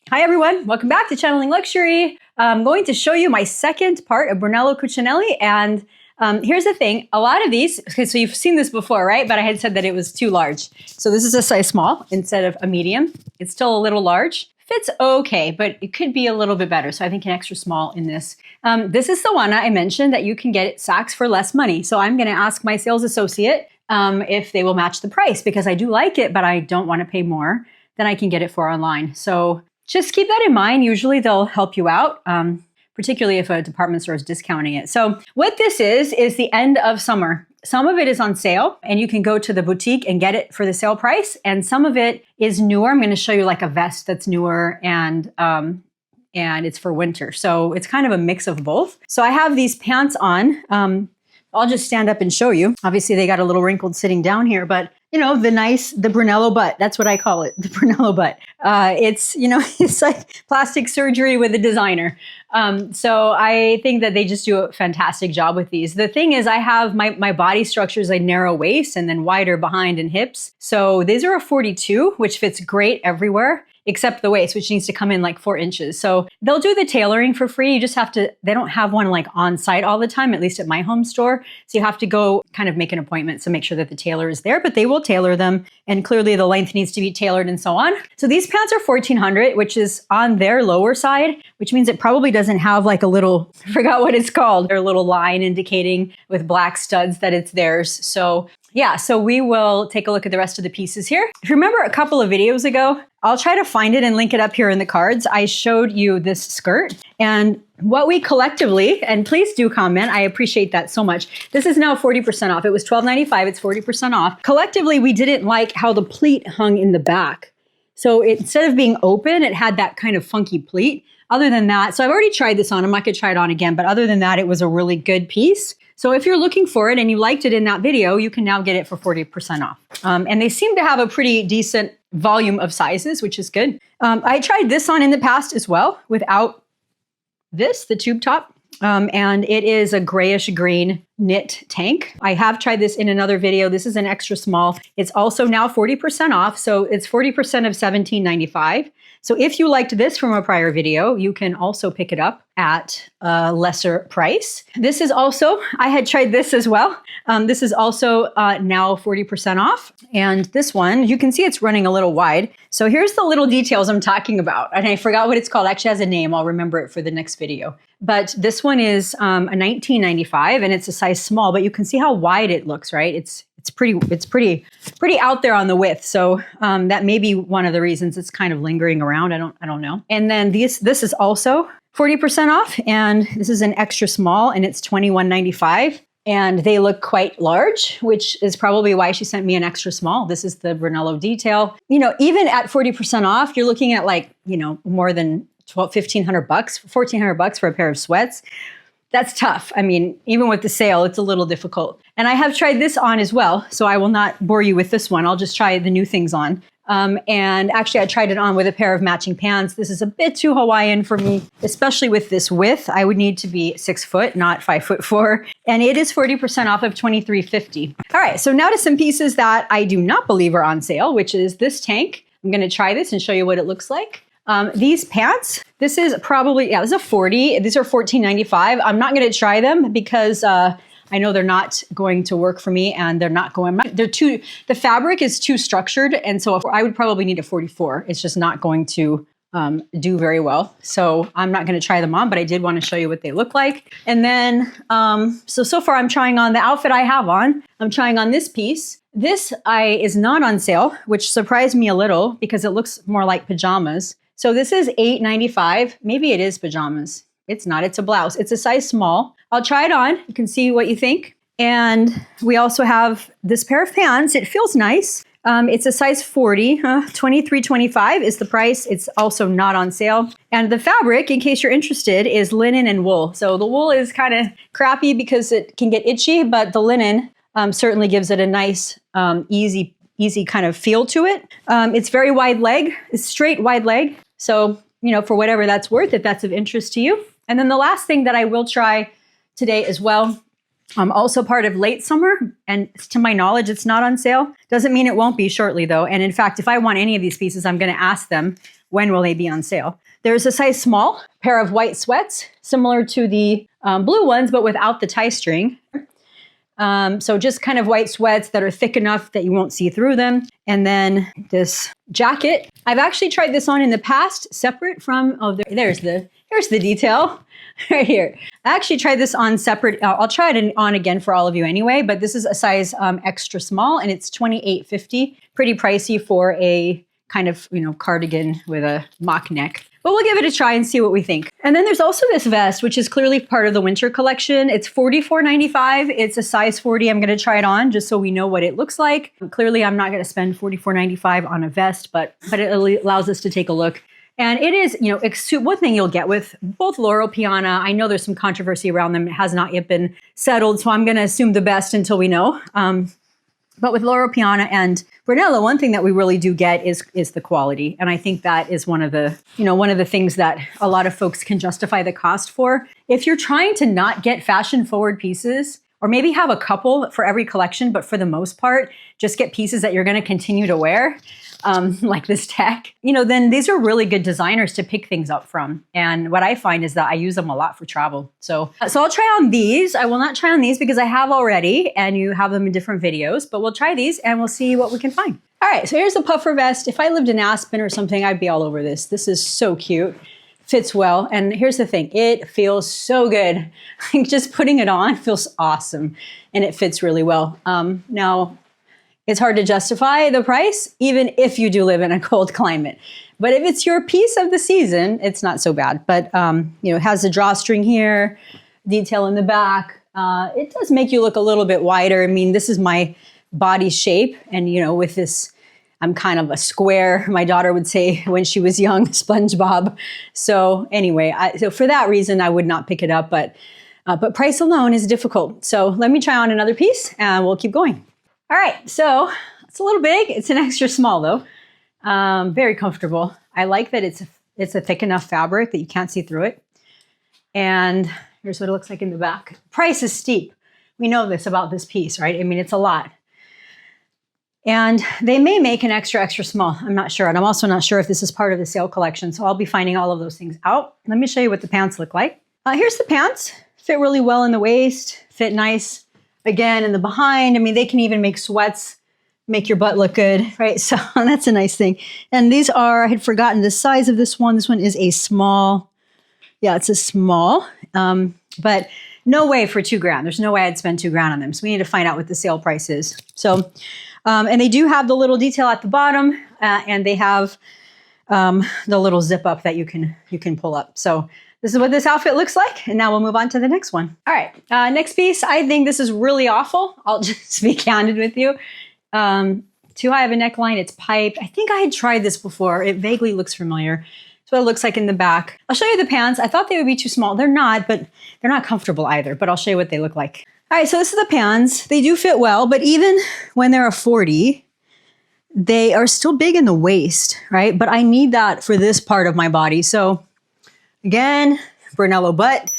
Hi everyone, welcome back to Channeling Luxury. I'm going to show you my second part of Brunello Cucinelli, and here's the thing, a lot of these, okay, so you've seen this before, right? But I had said that it was too large. So this is a size small instead of a medium. It's still a little large. Fits okay, but it could be a little bit better. So I think an extra small in this. This is the one I mentioned that you can get at Saks for less money. So I'm gonna ask my sales associate if they will match the price, because I do like it, but I don't wanna pay more than I can get it for online. So just keep that in mind. Usually they'll help you out, particularly if a department store is discounting it. So what this is the end of summer. Some of it is on sale and you can go to the boutique and get it for the sale price. And some of it is newer. I'm going to show you like a vest that's newer and it's for winter. So it's kind of a mix of both. So I have these pants on. I'll just stand up and show you. Obviously they got a little wrinkled sitting down here, but you know, the Brunello butt. That's what I call it, the Brunello butt. It's, you know, it's like plastic surgery with a designer. So I think that they just do a fantastic job with these. The thing is, I have my body structure is a narrow waist and then wider behind and hips. So these are a 42, which fits great everywhere, except the waist, which needs to come in like 4 inches. So they'll do the tailoring for free. You just have to, they don't have one like on site all the time, at least at my home store. So you have to go kind of make an appointment to make sure that the tailor is there, but they will tailor them. And clearly the length needs to be tailored and so on. So these pants are $1,400, which is on their lower side, which means it probably doesn't have like a little, I forgot what it's called, their little line indicating with black studs that it's theirs. So yeah, so we will take a look at the rest of the pieces here. If you remember a couple of videos ago, I'll try to find it and link it up here in the cards. I showed you this skirt and what we collectively, and please do comment, I appreciate that so much. This is now 40% off. It was $12.95, it's 40% off. Collectively, we didn't like how the pleat hung in the back. So instead of being open, it had that kind of funky pleat. Other than that, so I've already tried this on, I'm not gonna try it on again, but other than that, it was a really good piece. So if you're looking for it and you liked it in that video, you can now get it for 40% off. And they seem to have a pretty decent volume of sizes, which is good. I tried this on in the past as well without this, the tube top. And it is a grayish green knit tank. I have tried this in another video. This is an extra small. It's also now 40% off. So it's 40% of $17.95. So if you liked this from a prior video, you can also pick it up at a lesser price. This is also, I had tried this as well. This is also now 40% off. And this one, you can see it's running a little wide. So here's the little details I'm talking about. And I forgot what it's called. It actually has a name. I'll remember it for the next video. But this one is a $19.95 and it's a size small, but you can see how wide it looks, right? It's pretty out there on the width. So that may be one of the reasons it's kind of lingering around. I don't know. And then this is also 40% off, and this is an extra small, and it's $21.95. And they look quite large, which is probably why she sent me an extra small. This is the Brunello detail. You know, even at 40% off, you're looking at like, you know, more than $1,500, $1,400 for a pair of sweats. That's tough. I mean, even with the sale, it's a little difficult. And I have tried this on as well, so I will not bore you with this one. I'll just try the new things on. And actually, I tried it on with a pair of matching pants. This is a bit too Hawaiian for me, especially with this width. I would need to be 6 foot, not 5'4". And it is 40% off of $23.50. All right, so now to some pieces that I do not believe are on sale, which is this tank. I'm going to try this and show you what it looks like. These pants, this is probably, this is a 40. These are $14.95. I'm not going to try them because I know they're not going to work for me, and they're not going, the fabric is too structured. And so I would probably need a 44. It's just not going to do very well. So I'm not going to try them on, but I did want to show you what they look like. And then, so far I'm trying on the outfit I have on. I'm trying on this piece. This is not on sale, which surprised me a little because it looks more like pajamas. So this is $8.95. Maybe it is pajamas. It's not, it's a blouse. It's a size small. I'll try it on. You can see what you think. And we also have this pair of pants. It feels nice. It's a size 40, $23.25 is the price. It's also not on sale. And the fabric, in case you're interested, is linen and wool. So the wool is kind of crappy because it can get itchy, but the linen certainly gives it a nice, easy kind of feel to it. It's very wide leg, it's straight wide leg. So, you know, for whatever that's worth, if that's of interest to you. And then the last thing that I will try today as well, also part of late summer, and to my knowledge, it's not on sale. Doesn't mean it won't be shortly though. And in fact, if I want any of these pieces, I'm going to ask them when will they be on sale. There's a size small pair of white sweats, similar to the blue ones, but without the tie string. So just kind of white sweats that are thick enough that you won't see through them. And then this jacket. I've actually tried this on in the past, separate from, here's the detail right here. I actually tried this on separate. I'll try it on again for all of you anyway, but this is a size extra small and it's $28.50. Pretty pricey for a kind of, cardigan with a mock neck. But we'll give it a try and see what we think. And then there's also this vest, which is clearly part of the winter collection. It's $44.95. It's a size 40. I'm going to try it on just so we know what it looks like. Clearly, I'm not going to spend $44.95 on a vest, but it allows us to take a look. And it is, one thing you'll get with both Loro Piana. I know there's some controversy around them. It has not yet been settled, so I'm going to assume the best until we know. But with Loro Piana and Brunello, one thing that we really do get is the quality. And I think that is one of the things that a lot of folks can justify the cost for. If you're trying to not get fashion forward pieces, or maybe have a couple for every collection, but for the most part, just get pieces that you're going to continue to wear, like this tech, then these are really good designers to pick things up from. And what I find is that I use them a lot for travel. So I'll try on these. I will not try on these because I have already, and you have them in different videos, but we'll try these and we'll see what we can find. All right, so here's the puffer vest. If I lived in Aspen or something, I'd be all over this. This is so cute. Fits well. And here's the thing, it feels so good. Just putting it on feels awesome and it fits really well. Now, it's hard to justify the price, even if you do live in a cold climate. But if it's your piece of the season, it's not so bad. But, it has a drawstring here, detail in the back. It does make you look a little bit wider. I mean, this is my body shape. And, with this, I'm kind of a square, my daughter would say when she was young, SpongeBob. So anyway, so for that reason, I would not pick it up, but price alone is difficult. So let me try on another piece and we'll keep going. All right, so it's a little big. It's an extra small though. Very comfortable. I like that it's a thick enough fabric that you can't see through it. And here's what it looks like in the back. Price is steep. We know this about this piece, right? I mean, it's a lot. And they may make an extra small. I'm not sure. And I'm also not sure if this is part of the sale collection. So I'll be finding all of those things out. Let me show you what the pants look like. Here's the pants. Fit really well in the waist. Fit nice, again, in the behind. I mean, they can even make sweats, make your butt look good, right? So that's a nice thing. And these are, I had forgotten the size of this one. This one is a small. Yeah, it's a small. But no way for $2,000. There's no way I'd spend $2,000 on them. So we need to find out what the sale price is. So, and they do have the little detail at the bottom, and they have the little zip up that you can pull up. So this is what this outfit looks like. And now we'll move on to the next one. All right, next piece. I think this is really awful. I'll just be candid with you. Too high of a neckline. It's piped. I think I had tried this before. It vaguely looks familiar. That's what it looks like in the back. I'll show you the pants. I thought they would be too small. They're not, but they're not comfortable either. But I'll show you what they look like. All right, so this is the pants. They do fit well, but even when they're a 40, they are still big in the waist, right? But I need that for this part of my body. So again, Brunello butt.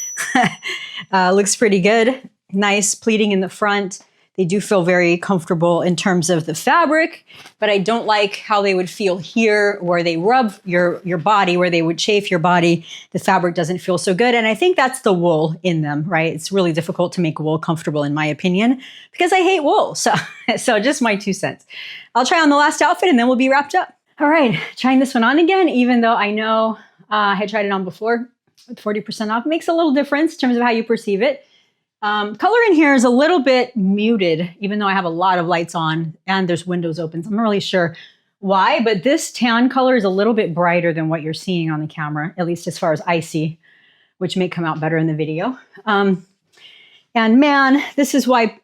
Looks pretty good. Nice pleating in the front. They do feel very comfortable in terms of the fabric, but I don't like how they would feel here where they rub your body, where they would chafe your body. The fabric doesn't feel so good. And I think that's the wool in them, right? It's really difficult to make wool comfortable in my opinion, because I hate wool. So just my 2 cents. I'll try on the last outfit and then we'll be wrapped up. All right, trying this one on again, even though I know I had tried it on before with 40% off. It makes a little difference in terms of how you perceive it. Color in here is a little bit muted, even though I have a lot of lights on and there's windows open. So I'm not really sure why, but this tan color is a little bit brighter than what you're seeing on the camera, at least as far as I see, which may come out better in the video. And man, this is why,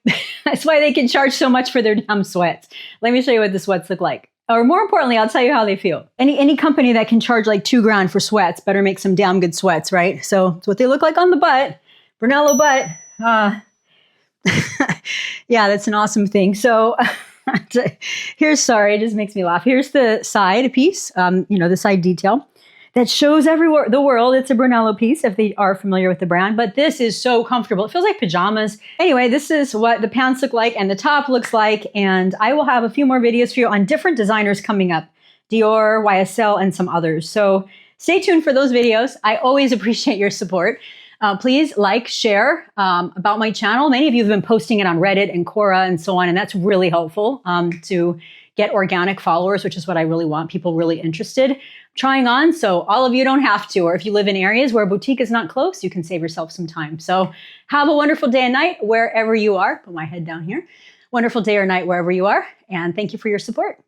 that's why they can charge so much for their damn sweats. Let me show you what the sweats look like. Or more importantly, I'll tell you how they feel. Any company that can charge like $2,000 for sweats better make some damn good sweats, right? So it's what they look like on the butt. Brunello butt. Yeah, that's an awesome thing. So here's, sorry, it just makes me laugh. Here's the side piece, the side detail that shows everywhere, the world. It's a Brunello piece if they are familiar with the brand, but this is so comfortable. It feels like pajamas. Anyway, this is what the pants look like and the top looks like. And I will have a few more videos for you on different designers coming up. Dior, YSL, and some others. So stay tuned for those videos. I always appreciate your support. Please like, share about my channel. Many of you have been posting it on Reddit and Quora and so on, and that's really helpful to get organic followers, which is what I really want, people really interested trying on. So all of you don't have to, or if you live in areas where a boutique is not close, you can save yourself some time. So have a wonderful day and night wherever you are. Put my head down here. Wonderful day or night wherever you are. And thank you for your support.